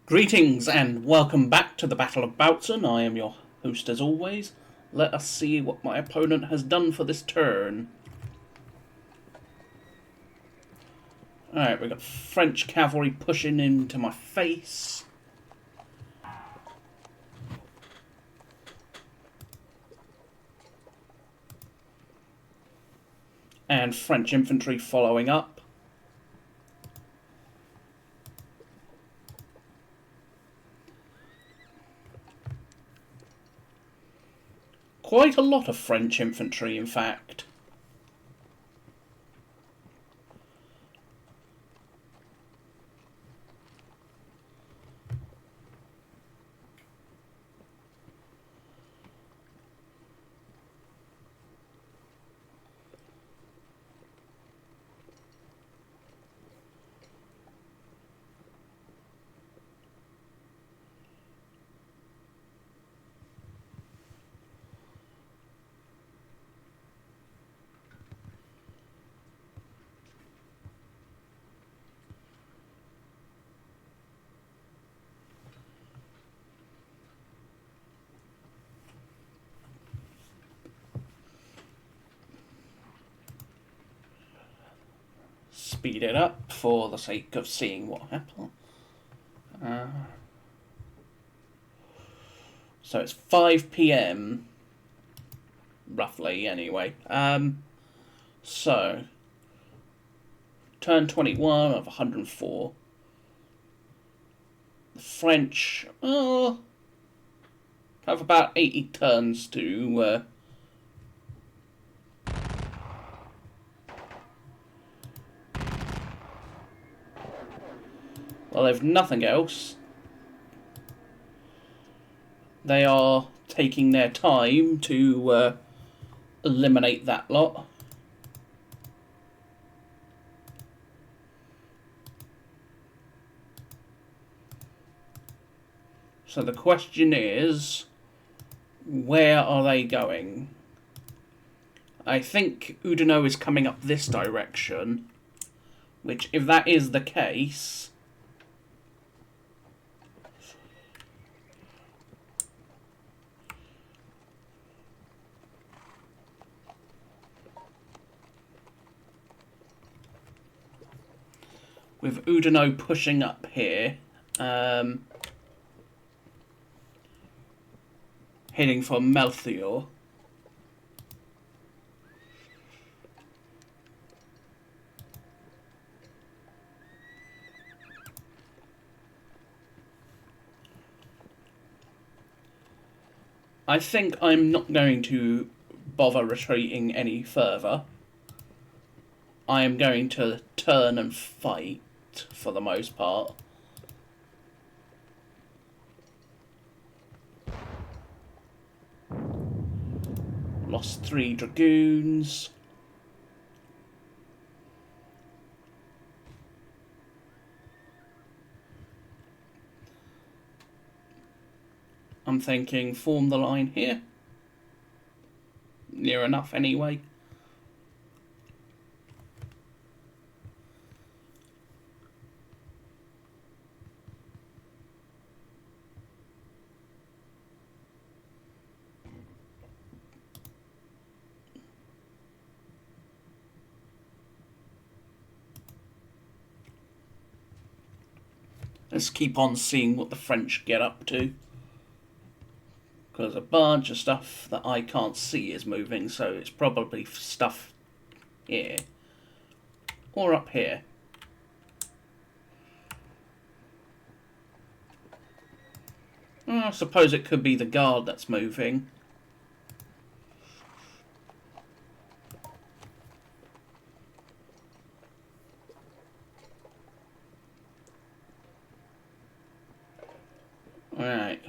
Greetings and welcome back to the Battle of Bautzen. I am your host as always. Let us see what my opponent has done for this turn. Alright, we've got French cavalry pushing into my face. And French infantry following up. Quite a lot of French infantry, in fact. Speed it up for the sake of seeing what happens. So it's 5 p.m. roughly, anyway. So turn 21 of 104. The French have about 80 turns to well, if nothing else, they are taking their time to eliminate that lot. So the question is, where are they going? I think Oudinot is coming up this direction, which, if that is the case, with Oudinot pushing up here, heading for Melchior. I think I'm not going to bother retreating any further. I am going to turn and fight for the most part. Lost 3 dragoons. I'm thinking form the line here. Near enough anyway. Let's keep on seeing what the French get up to. Because a bunch of stuff that I can't see is moving, so it's probably stuff here. Or up here. I suppose it could be the guard that's moving. Alright.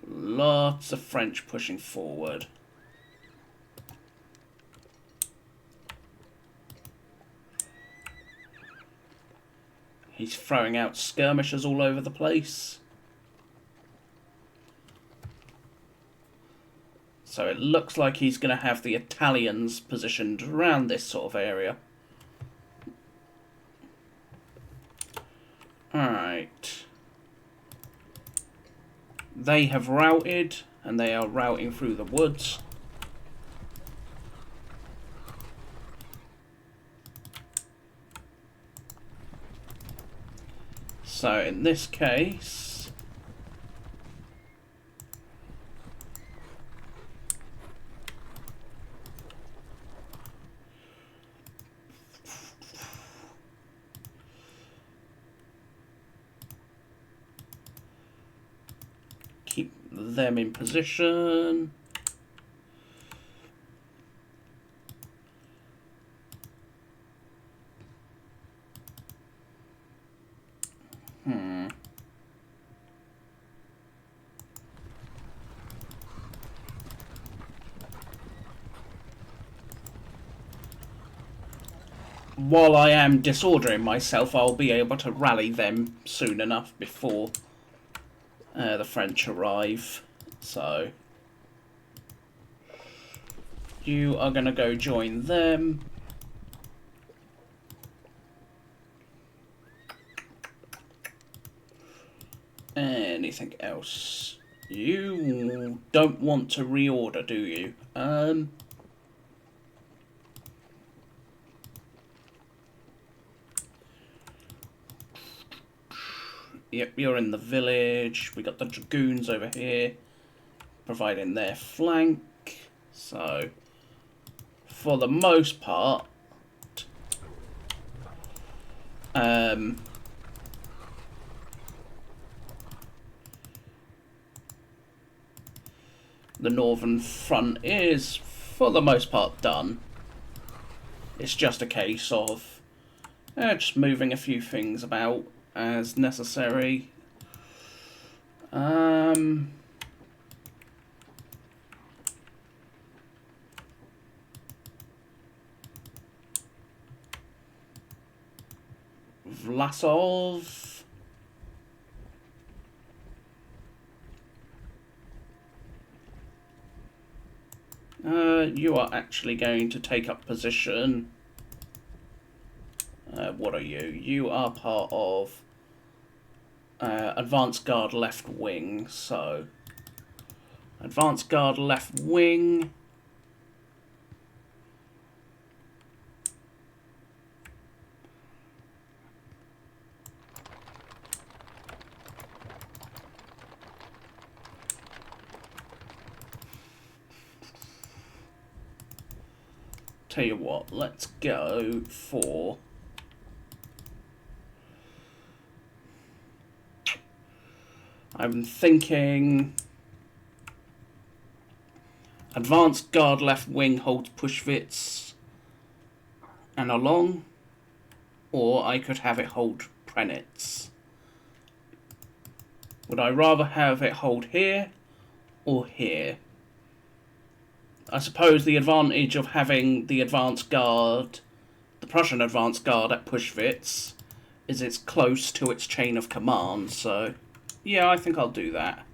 Lots of French pushing forward. He's throwing out skirmishers all over the place. So it looks like he's going to have the Italians positioned around this sort of area. they have routed, and they are routing through the woods. So in this case, keep them in position. While I am disordering myself, I'll be able to rally them soon enough before the French arrive. So you are going to go join them. Anything else? You don't want to reorder, do you? Yep, you're in the village. We got the dragoons over here, providing their flank. So, for the most part, the northern front is, for the most part, done. It's just a case of just moving a few things about as necessary. Vlasov. You are actually going to take up position. What are you? You are part of Advanced Guard left wing, so Advanced Guard left wing. Tell you what, let's go for I'm thinking Advanced Guard left wing holds Pushvitz and along, or I could have it hold Prenitz. Would I rather have it hold here or here? I suppose the advantage of having the Advanced Guard, the Prussian Advanced Guard at Pushvitz, is it's close to its chain of command, so yeah, I think I'll do that.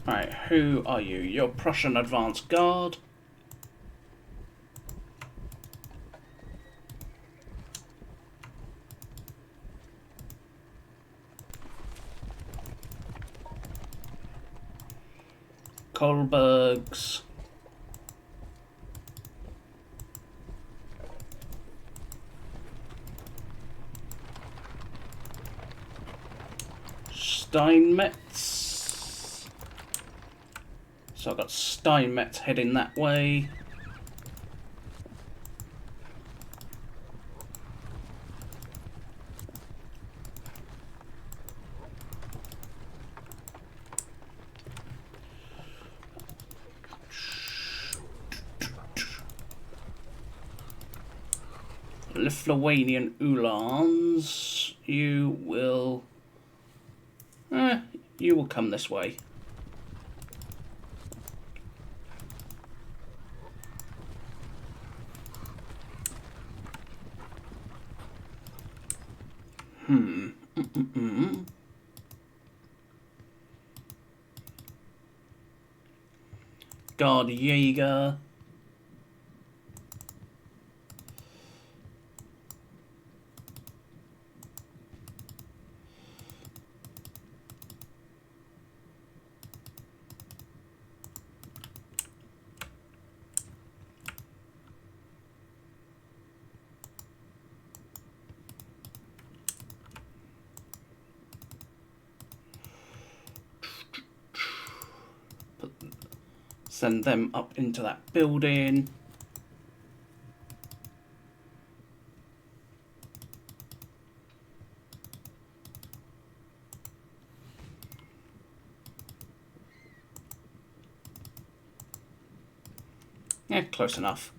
Right, who are you? You're Prussian Advanced Guard. Kohlbergs. Steinmetz. So I've got Steinmetz heading that way. Lithuanian Uhlans, you will come this way. Guard Jaeger. Send them up into that building. Yeah, close enough.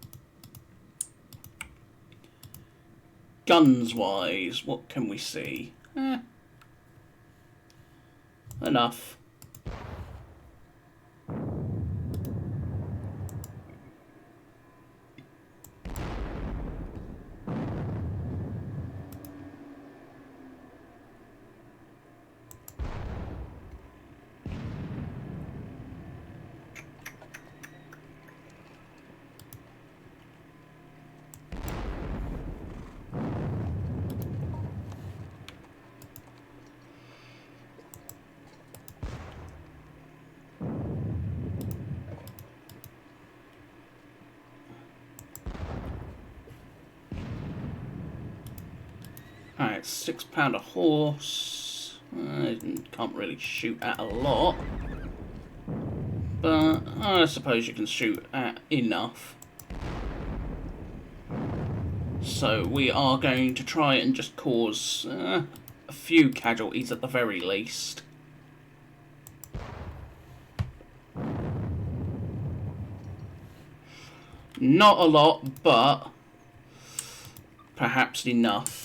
Guns-wise, what can we see? Enough. Alright, £6 a horse. I can't really shoot at a lot. But I suppose you can shoot at enough. So we are going to try and just cause a few casualties at the very least. Not a lot, but perhaps enough.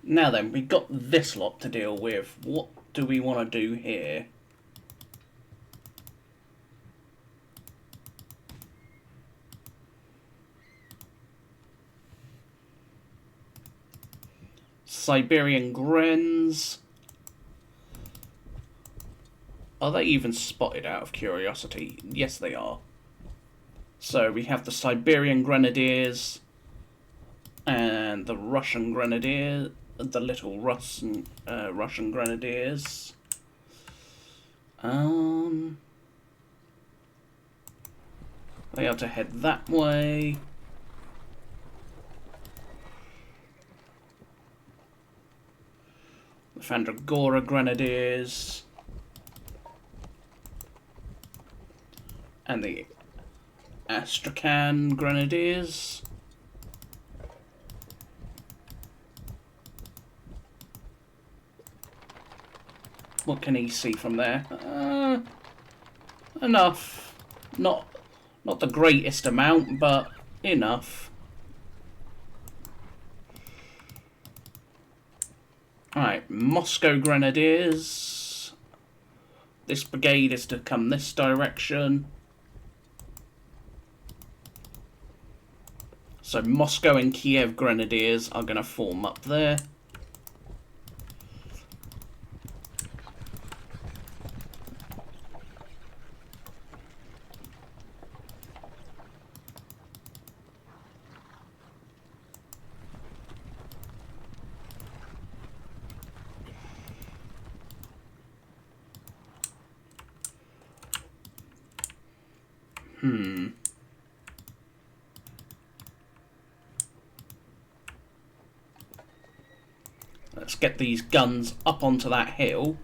Now then, we've got this lot to deal with. What do we want to do here? Siberian Grens. Are they even spotted out of curiosity? Yes, they are. So we have the Siberian Grenadiers and the Russian Grenadiers, the little Russian Grenadiers. They are to head that way. The Fandragora Grenadiers. And the Astrakhan Grenadiers. What can he see from there? Enough. Not the greatest amount, but enough. Alright, Moscow Grenadiers. This brigade is to come this direction. So Moscow and Kiev Grenadiers are going to form up there. Let's get these guns up onto that hill.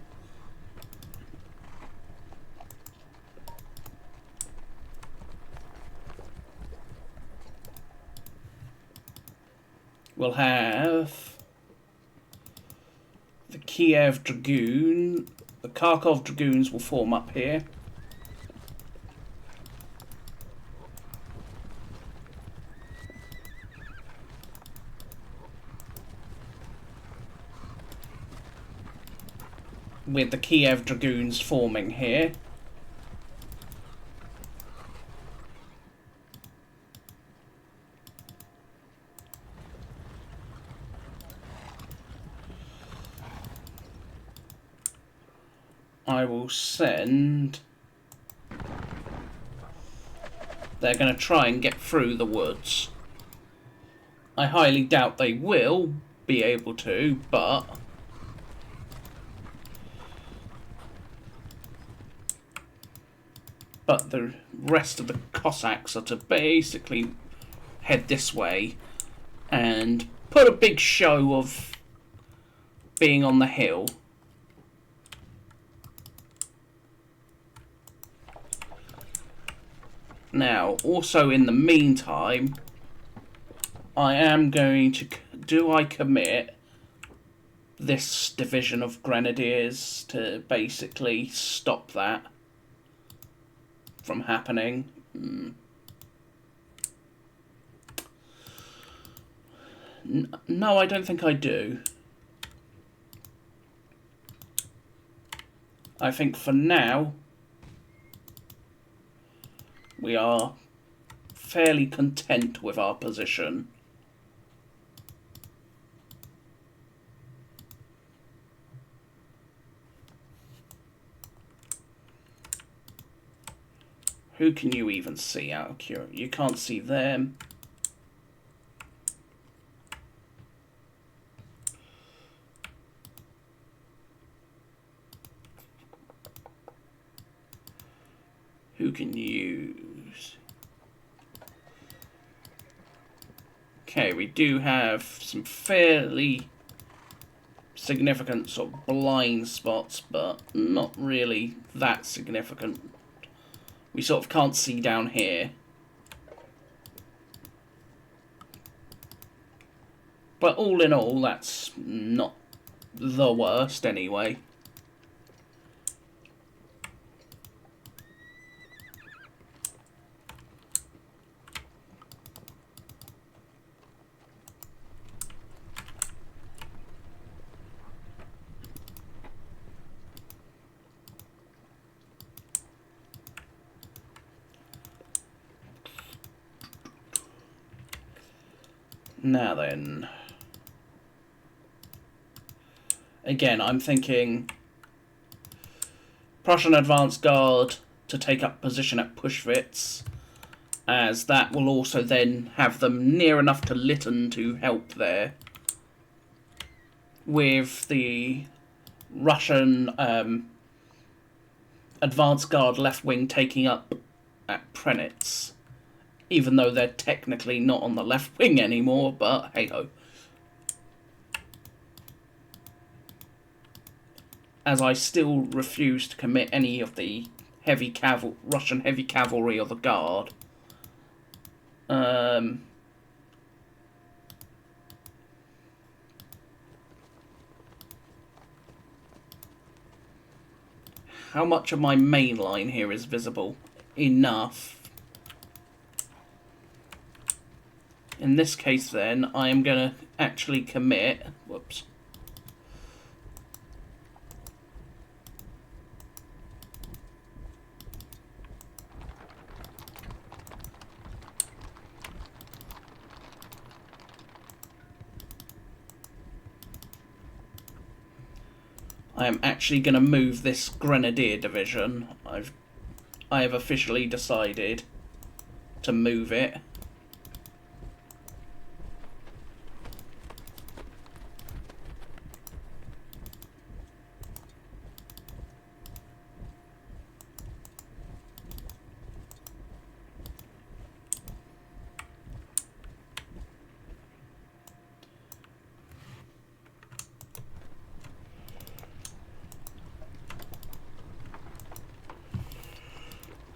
We'll have the Kiev Dragoon, the Kharkov Dragoons will form up here. With the Kiev Dragoons forming here. I will send... They're going to try and get through the woods. I highly doubt they will be able to, but... But the rest of the Cossacks are to basically head this way and put a big show of being on the hill. Now, also in the meantime, I am going to... Do I commit this division of grenadiers to basically stop that from happening? No, I don't think I do. I think for now we are fairly content with our position. Who can you even see out of curiosity? You can't see them. Who can use? Okay, we do have some fairly significant sort of blind spots, but not really that significant. We sort of can't see down here. But all in all, that's not the worst anyway. Now then, again, I'm thinking Prussian advance guard to take up position at Pushwitz, as that will also then have them near enough to Lytton to help there, with the Russian advance guard left wing taking up at Prenitz. Even though they're technically not on the left wing anymore, but hey-ho. As I still refuse to commit any of the Russian heavy cavalry or the guard. How much of my main line here is visible? Enough. In this case, then, I am going to actually commit... Whoops. I am actually going to move this Grenadier division. I have officially decided to move it.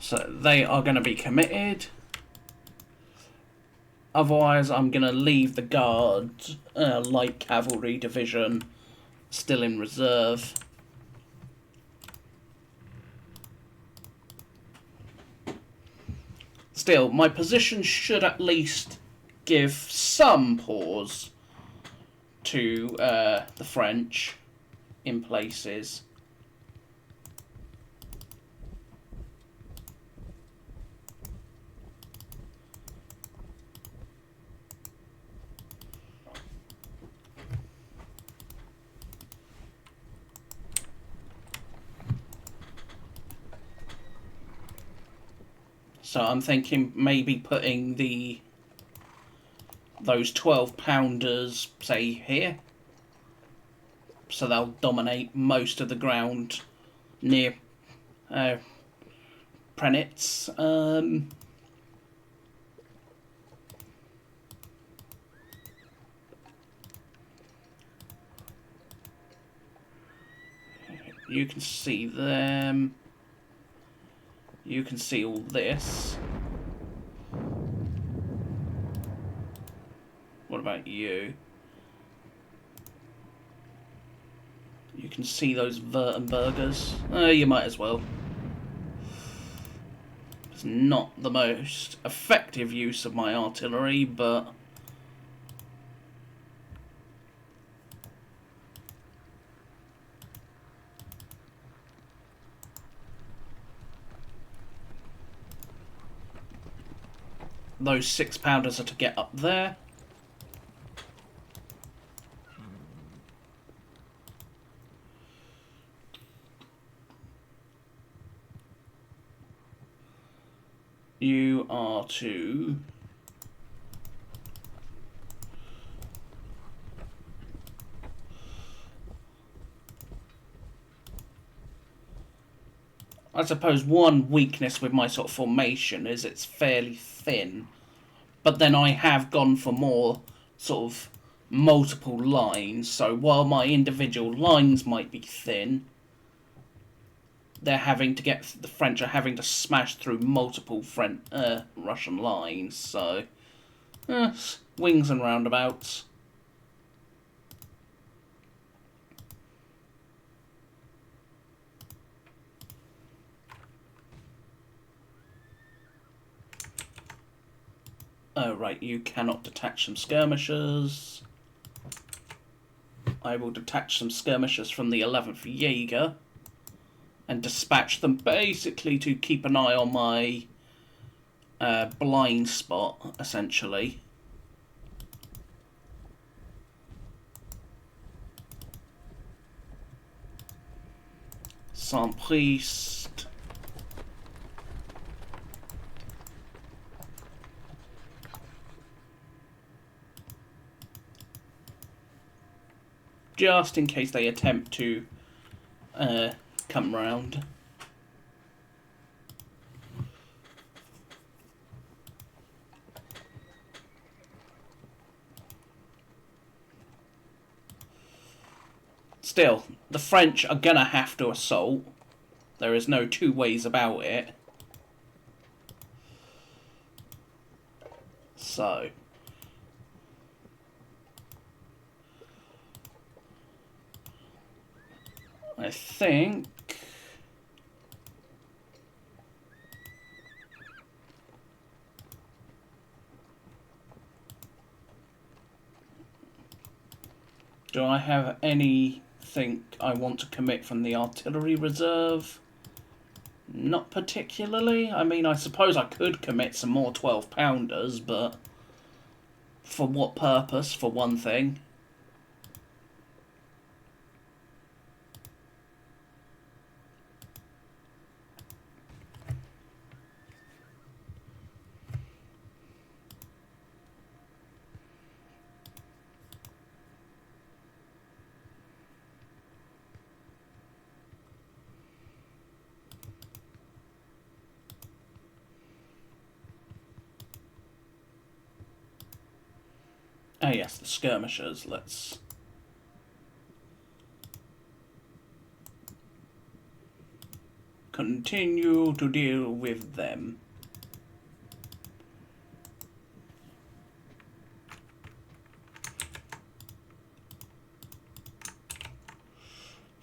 So they are going to be committed. Otherwise, I'm going to leave the guard light cavalry division still in reserve. Still, my position should at least give some pause to the French in places. So I'm thinking maybe putting those 12-pounders, say, here. So they'll dominate most of the ground near Prenitz. You can see them. You can see all this. What about you? You can see those Württembergers. You might as well. It's not the most effective use of my artillery, but those 6-pounders are to get up there. You are to... I suppose one weakness with my sort of formation is it's fairly thin. But then I have gone for more sort of multiple lines. So while my individual lines might be thin, they're having to get... the French are having to smash through multiple Russian lines. So, wings and roundabouts. Oh, right, you cannot detach some skirmishers. I will detach some skirmishers from the 11th Jaeger and dispatch them basically to keep an eye on my blind spot, essentially. Saint-Priest. Just in case they attempt to come round. Still, the French are gonna have to assault. There is no two ways about it. So... I think... do I have anything I want to commit from the artillery reserve? Not particularly. I mean, I suppose I could commit some more 12-pounders, but for what purpose, for one thing? Ah yes, the skirmishers, let's... continue to deal with them.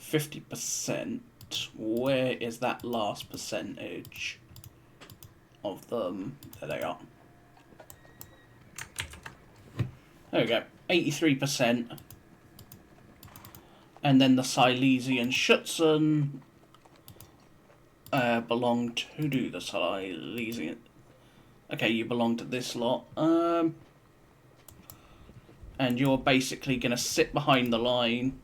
%. Where is that last percentage of them? There they are. There we go, 83%. And then the Silesian Schutzen belong to... who do the Silesian... okay, you belong to this lot. And you're basically going to sit behind the line.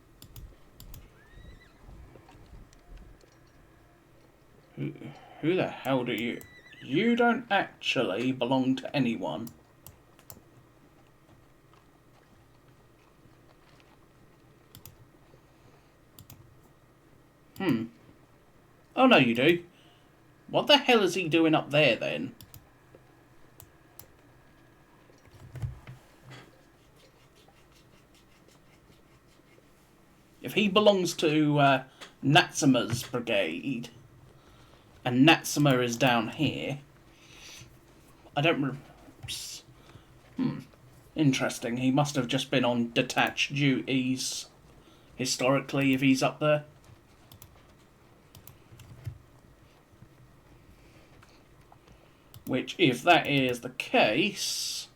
Who the hell do you... You don't actually belong to anyone. Oh, no, you do. What the hell is he doing up there, then? If he belongs to Natsuma's brigade, and Natsuma is down here, I don't... Interesting. He must have just been on detached duties, historically, if he's up there. Which, if that is the case...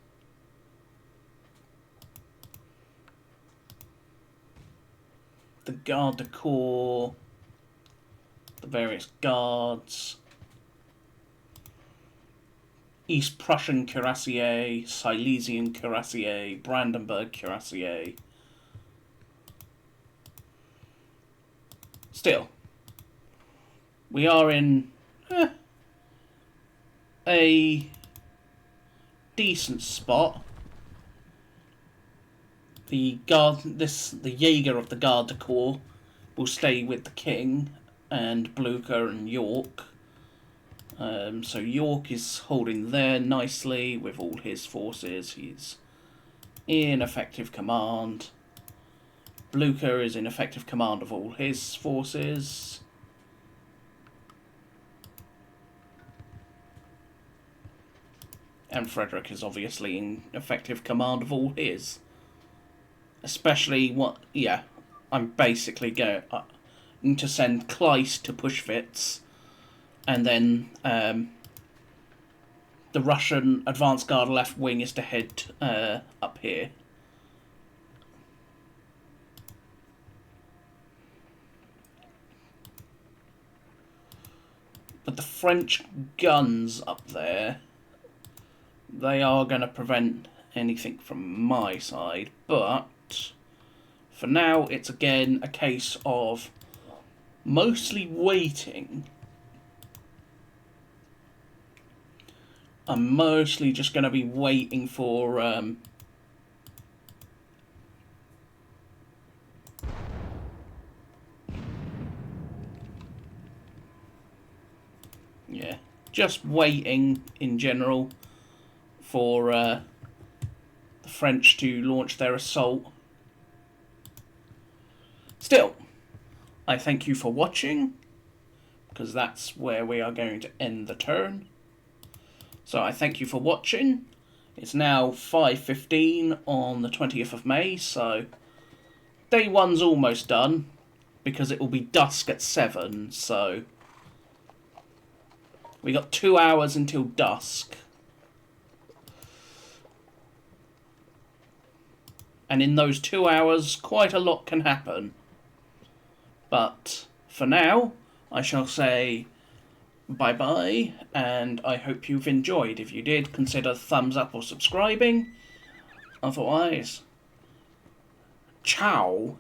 the garde du corps, the various guards, East Prussian cuirassier, Silesian cuirassier, Brandenburg cuirassier. Still, we are in a decent spot. The Jaeger of the Garde du Corps will stay with the King and Blucher and York. So York is holding there nicely with all his forces. He's in effective command. Blucher is in effective command of all his forces. And Frederick is obviously in effective command of all his. Especially I'm basically going to send Kleist to Pushwitz, and then the Russian advance guard left wing is to head up here. But the French guns up there, they are going to prevent anything from my side, but for now it's again a case of mostly waiting. I'm mostly just going to be waiting for just waiting in general for the French to launch their assault. Still, I thank you for watching, because that's where we are going to end the turn. So I thank you for watching. It's now 5:15 on the 20th of May, so day one's almost done, because it will be dusk at 7, so we got 2 hours until dusk. And in those 2 hours, quite a lot can happen. But for now, I shall say bye-bye, and I hope you've enjoyed. If you did, consider thumbs up or subscribing. Otherwise, ciao.